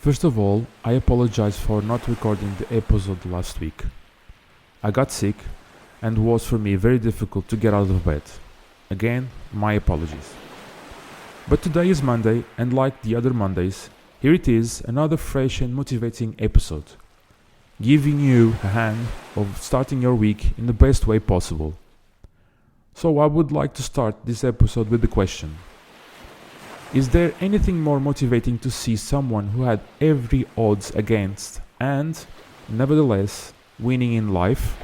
First of all, I apologize for not recording the episode last week. I got sick and it was for me very difficult to get out of bed. Again, my apologies. But today is Monday, and like the other Mondays, here it is, another fresh and motivating episode, giving you a hand of starting your week in the best way possible. So I would like to start this episode with the question: is there anything more motivating to see someone who had every odds against and, nevertheless, winning in life?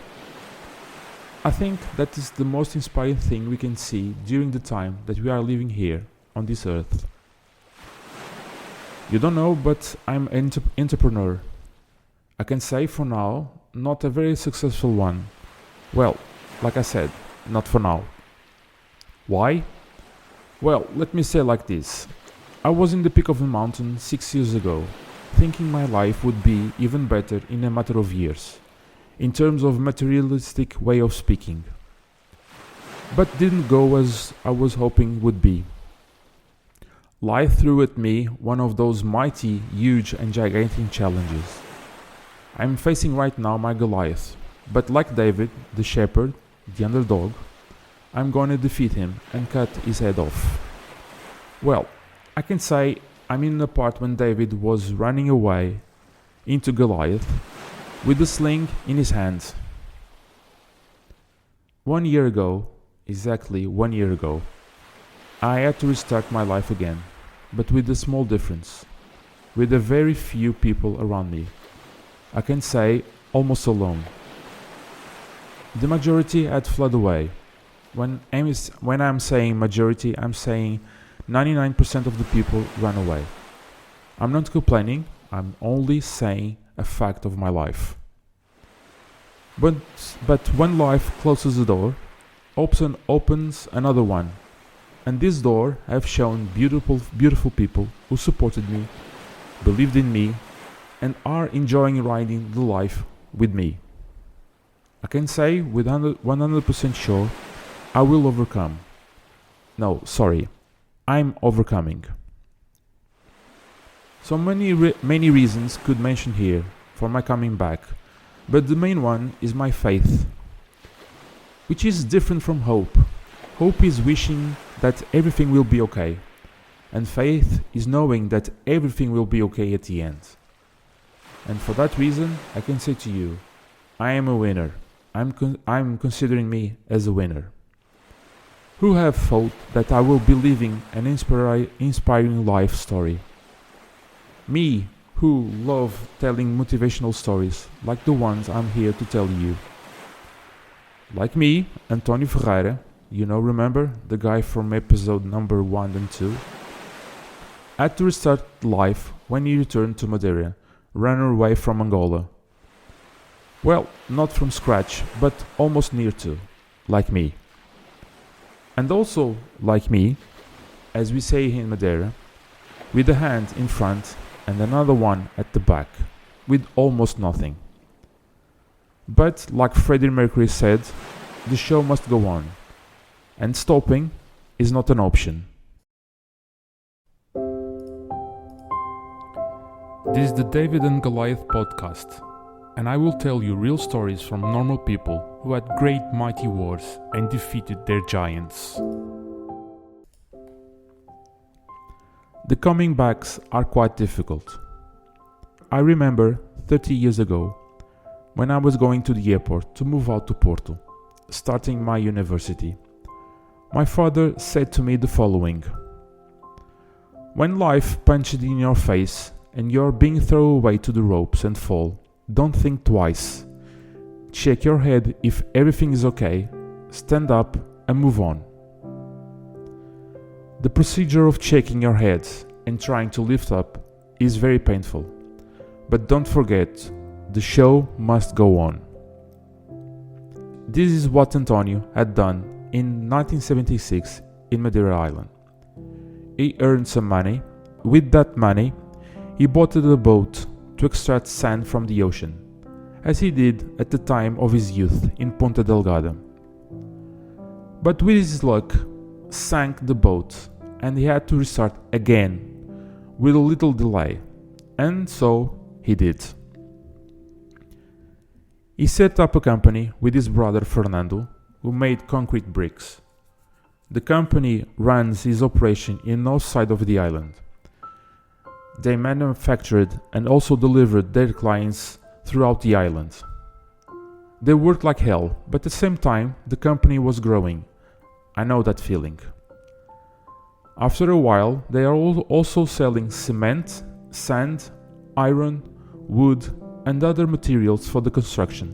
I think that is the most inspiring thing we can see during the time that we are living here on this earth. You don't know, but I'm an entrepreneur. I can say for now, not a very successful one. Well, like I said, not for now. Why? Well, let me say like this. I was in the peak of the mountain 6 years ago, thinking my life would be even better in a matter of years, in terms of materialistic way of speaking. But didn't go as I was hoping would be. Life threw at me one of those mighty, huge and gigantic challenges. I'm facing right now my Goliath, but like David, the shepherd, the underdog, I'm gonna defeat him and cut his head off. Well, I can say I'm in the part when David was running away into Goliath with the sling in his hand. 1 year ago, exactly 1 year ago, I had to restart my life again, but with a small difference, with a very few people around me. I can say almost alone. The majority had fled away. When I'm saying majority, I'm saying 99% of the people ran away. I'm not complaining, I'm only saying a fact of my life. But when life closes the door, opens another one. And this door have shown beautiful people who supported me, believed in me, and are enjoying riding the life with me. I can say with 100% sure, I will overcome. No, sorry, I'm overcoming. So many reasons could mention here for my coming back, but the main one is my faith, which is different from hope. Hope is wishing that everything will be okay, and faith is knowing that everything will be okay at the end. And for that reason, I can say to you, I am a winner. I'm considering me as a winner. Who have thought that I will be living an inspiring life story? Me, who love telling motivational stories like the ones I'm here to tell you. Like me, António, remember the guy from episode number 1 and 2? Had to restart life when he returned to Madeira, ran away from Angola. Well, not from scratch, but almost near to, like me. And also, like me, as we say in Madeira, with a hand in front and another one at the back, with almost nothing. But, like Freddie Mercury said, the show must go on, and stopping is not an option. This is the David and Goliath podcast, and I will tell you real stories from normal people who had great mighty wars and defeated their giants. The coming backs are quite difficult. I remember 30 years ago when I was going to the airport to move out to Porto, starting my university. My father said to me the following: when life punches in your face and you're being thrown away to the ropes and fall, don't think twice. Check your head if everything is okay, stand up and move on. The procedure of checking your head and trying to lift up is very painful, but don't forget, the show must go on. This is what António had done in 1976 in Madeira Island. He earned some money. With that money, he bought a boat to extract sand from the ocean, as he did at the time of his youth in Ponta Delgada. But with his luck, sank the boat and he had to restart again with a little delay, And so he did. He set up a company with his brother Fernando, who made concrete bricks. The company runs his operation in the north side of the island. They manufactured and also delivered their clients throughout the island. They worked like hell, but at the same time, the company was growing. I know that feeling. After a while, they are also selling cement, sand, iron, wood, and other materials for the construction.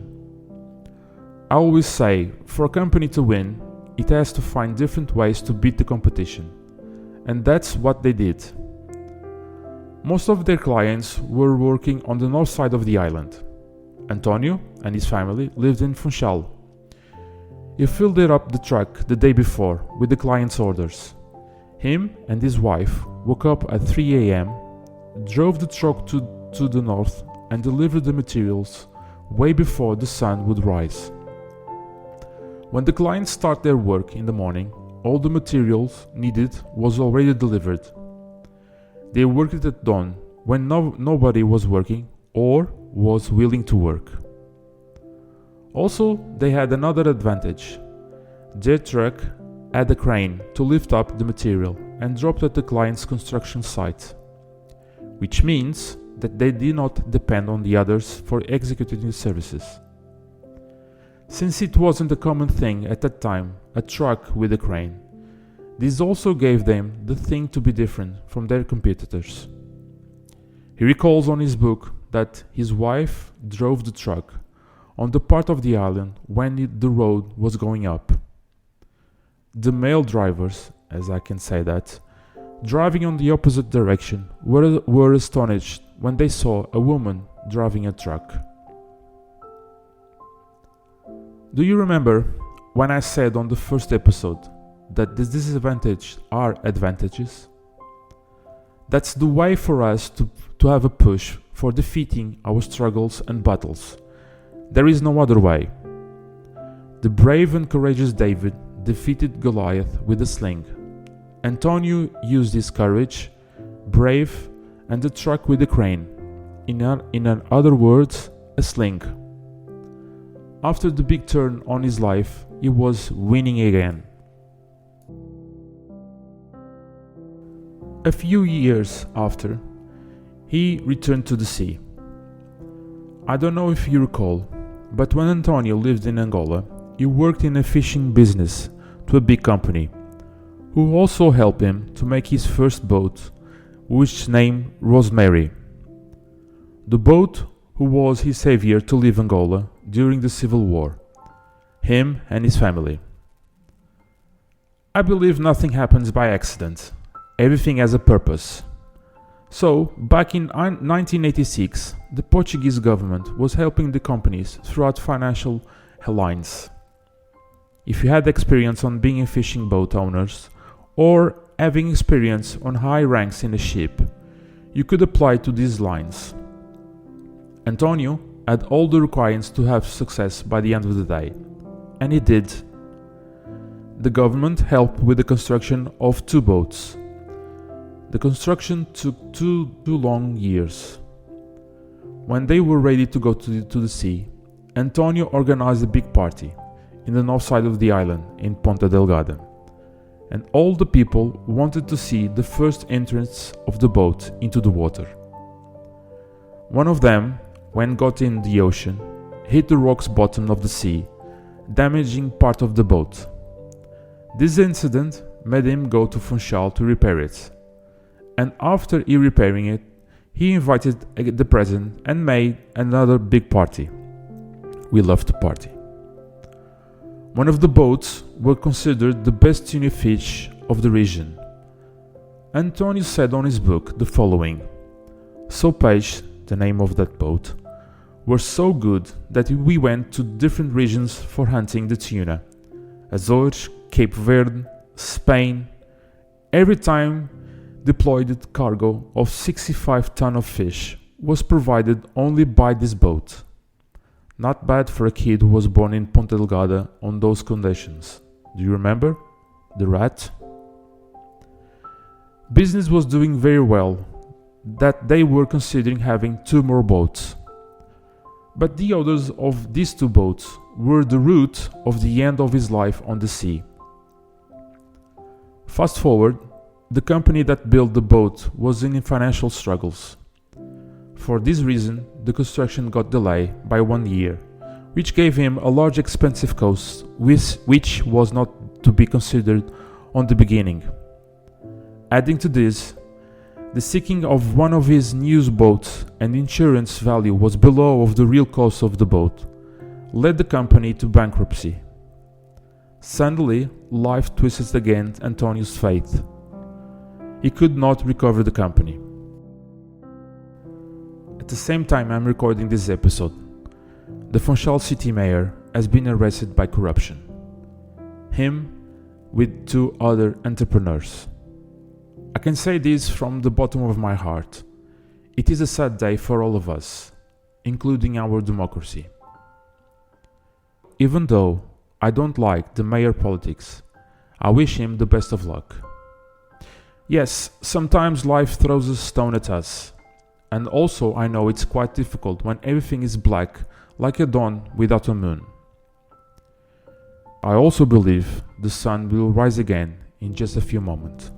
I always say, for a company to win, it has to find different ways to beat the competition. And that's what they did. Most of their clients were working on the north side of the island. António and his family lived in Funchal. He filled up the truck the day before with the client's orders. Him and his wife woke up at 3 a.m., drove the truck to the north and delivered the materials way before the sun would rise. When the clients start their work in the morning, all the materials needed was already delivered. They worked at dawn when nobody was working or was willing to work. Also, they had another advantage. Their truck had a crane to lift up the material and drop it at the client's construction site, which means that they did not depend on the others for executing the services. Since it wasn't a common thing at that time, a truck with a crane, this also gave them the thing to be different from their competitors. He recalls on his book that his wife drove the truck on the part of the island when the road was going up. The male drivers, as I can say that, driving on the opposite direction, were astonished when they saw a woman driving a truck. Do you remember when I said on the first episode that the disadvantages are advantages? That's the way for us to have a push for defeating our struggles and battles. There is no other way. The brave and courageous David defeated Goliath with a sling. António used his courage, brave, and the truck with a crane. In other words, a sling. After the big turn on his life, he was winning again. A few years after, he returned to the sea. I don't know if you recall, but when António lived in Angola, he worked in a fishing business to a big company, who also helped him to make his first boat, which named Rosemary. The boat who was his savior to leave Angola during the Civil War, him and his family. I believe nothing happens by accident. Everything has a purpose. So, back in 1986, the Portuguese government was helping the companies throughout financial lines. If you had experience on being a fishing boat owners or having experience on high ranks in a ship, you could apply to these lines. António had all the requirements to have success by the end of the day, and he did. The government helped with the construction of 2 boats. The construction took two long years. When they were ready to go to the sea, António organized a big party in the north side of the island in Ponta Delgada, and all the people wanted to see the first entrance of the boat into the water. One of them, when got in the ocean, hit the rock's bottom of the sea, damaging part of the boat. This incident made him go to Funchal to repair it, and after he repairing it, he invited the president and made another big party. We love to party. One of the boats were considered the best tuna fish of the region. António said on his book the following: "So peixe, the name of that boat, were so good that we went to different regions for hunting the tuna. Azores, Cape Verde, Spain. Every time deployed cargo of 65 tons of fish was provided only by this boat. Not bad for a kid who was born in Ponta Delgada on those conditions. Do you remember? The rat?" Business was doing very well. that they were considering having 2 more boats. But the owners of these 2 boats were the root of the end of his life on the sea. Fast forward, the company that built the boat was in financial struggles. For this reason, the construction got delayed by 1 year, which gave him a large expensive cost, which was not to be considered on the beginning. Adding to this, the sinking of one of his new boats and insurance value was below of the real cost of the boat, led the company to bankruptcy. Suddenly, life twisted against António's fate. He could not recover the company. At the same time I'm recording this episode, the Funchal city mayor has been arrested by corruption. Him with 2 other entrepreneurs. I can say this from the bottom of my heart. It is a sad day for all of us, including our democracy. Even though I don't like the mayor politics, I wish him the best of luck. Yes, sometimes life throws a stone at us, and also I know it's quite difficult when everything is black, like a dawn without a moon. I also believe the sun will rise again in just a few moments.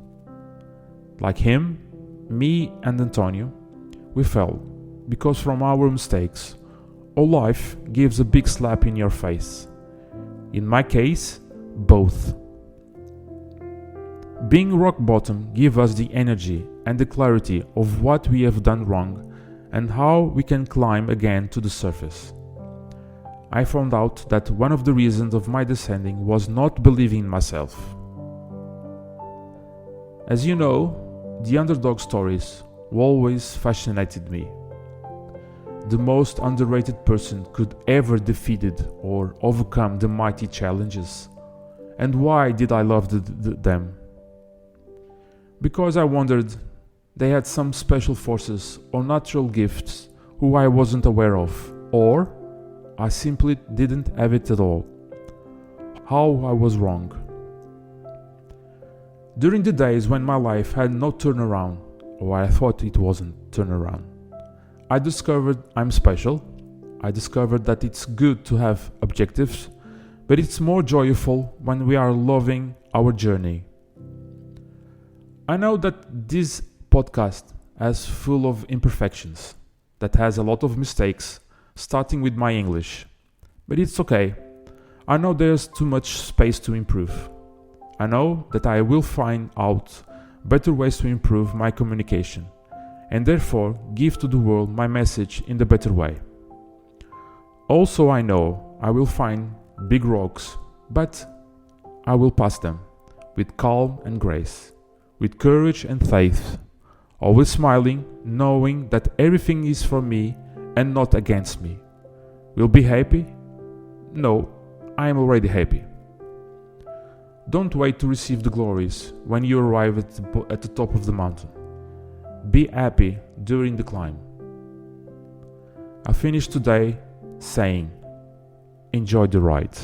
Like him, me and António, we fell, because from our mistakes, all life gives a big slap in your face. In my case, both. Being rock bottom gives us the energy and the clarity of what we have done wrong and how we can climb again to the surface. I found out that one of the reasons of my descending was not believing in myself. As you know, the underdog stories always fascinated me. The most underrated person could ever defeated or overcome the mighty challenges. And why did I love them? Because I wondered they had some special forces or natural gifts who I wasn't aware of, or I simply didn't have it at all. How I was wrong. During the days when my life had no turnaround, or I thought it wasn't turnaround, I discovered I'm special. I discovered that it's good to have objectives, but it's more joyful when we are loving our journey. I know that this podcast is full of imperfections, that has a lot of mistakes, starting with my English. But it's okay. I know there's too much space to improve. I know that I will find out better ways to improve my communication, and therefore give to the world my message in the better way. Also, I know I will find big rocks, but I will pass them with calm and grace, with courage and faith, always smiling, knowing that everything is for me and not against me. Will be happy? No, I am already happy. Don't wait to receive the glories when you arrive at the top of the mountain. Be happy during the climb. I finished today saying, enjoy the ride.